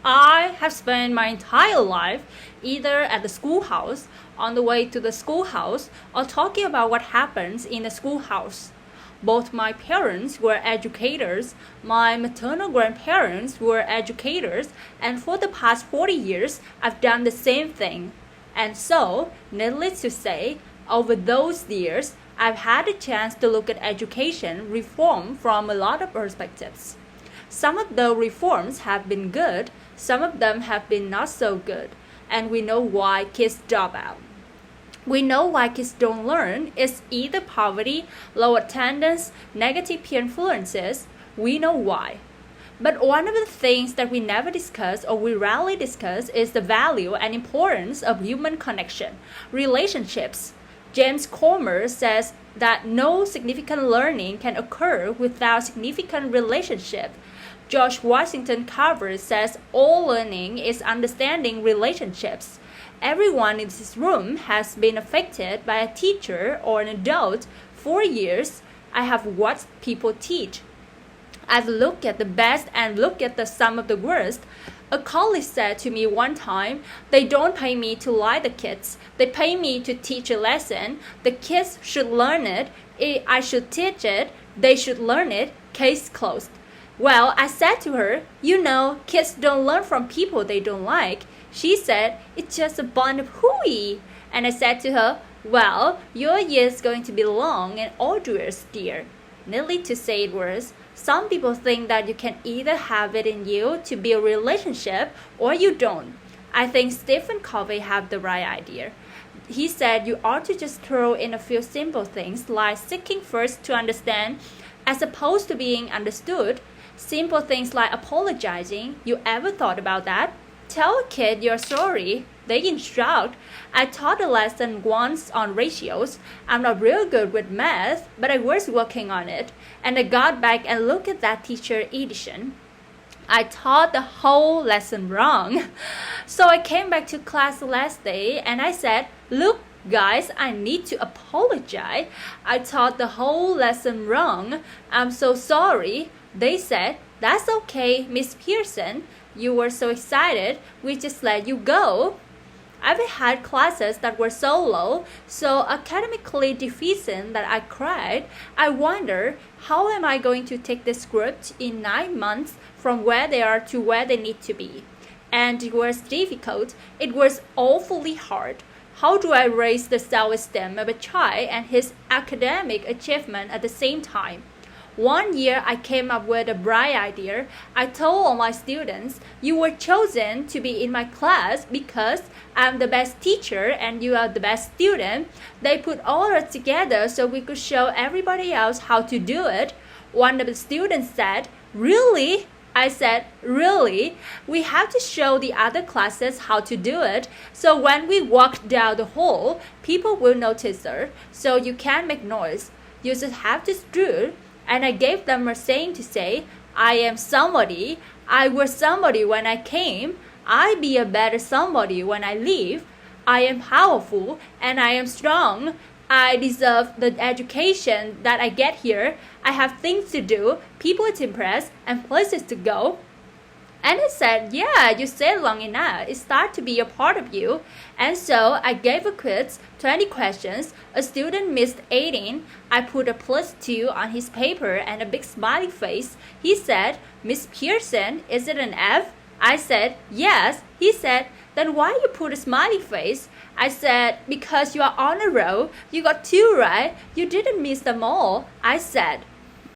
I have spent my entire life either at the schoolhouse, on the way to the schoolhouse, or talking about what happens in the schoolhouse. Both my parents were educators, my maternal grandparents were educators, and for the past 40 years, I've done the same thing. And so, needless to say, over those years, I've had a chance to look at education reform from a lot of perspectives. Some of the reforms have been good, some of them have been not so good, and we know why kids drop out. We know why kids don't learn. It's either poverty, low attendance, negative peer influences. We know why. But one of the things that we never discuss or we rarely discuss is the value and importance of human connection, relationships. James Comer says that no significant learning can occur without significant relationship. George Washington Carver says all learning is understanding relationships. Everyone in this room has been affected by a teacher or an adult. For years, I have watched people teach. I've looked at the best and looked at some of the worst. A colleague said to me one time, they don't pay me to lie the kids. They pay me to teach a lesson. The kids should learn it. I should teach it. They should learn it. Case closed. Well, I said to her, kids don't learn from people they don't like. She said, it's just a bunch of hooey. And I said to her, well, your year is going to be long and arduous, dear. Needless to say it worse, some people think that you can either have it in you to build a relationship or you don't. I think Stephen Covey had the right idea. He said you ought to just throw in a few simple things like seeking first to understand as opposed to being understood. Simple things like apologizing. You ever thought about that? Tell a kid you're sorry. They instruct. I taught a lesson once on ratios. I'm not real good with math, but I was working on it. And I got back and looked at that teacher edition. I taught the whole lesson wrong. So I came back to class the last day and I said, look, guys, I need to apologize. I taught the whole lesson wrong. I'm so sorry. They said, that's okay, Miss Pierson. You were so excited, we just let you go. I've had classes that were so low, so academically deficient that I cried. I wonder, how am I going to take this group in 9 months from where they are to where they need to be? And it was difficult. It was awfully hard. How do I raise the self-esteem of a child and his academic achievement at the same time? One year I came up with a bright idea. I told all my students, you were chosen to be in my class because I'm the best teacher and you are the best student. They put all of us together so we could show everybody else how to do it. One of the students said, really? I said, really? We have to show the other classes how to do it. So when we walk down the hall, people will notice her. So you can't make noise. You just have to strut. And I gave them a saying to say, I am somebody. I was somebody when I came. I be a better somebody when I leave. I am powerful and I am strong. I deserve the education that I get here. I have things to do, people to impress, and places to go. And he said, yeah, you said long enough. It started to be a part of you. And so I gave a quiz, 20 questions. A student missed 18. I put a +2 on his paper and a big smiley face. He said, Miss Pierson, is it an F? I said, yes. He said, then why you put a smiley face? I said, because you are on a roll. You got 2 right. You didn't miss them all. I said,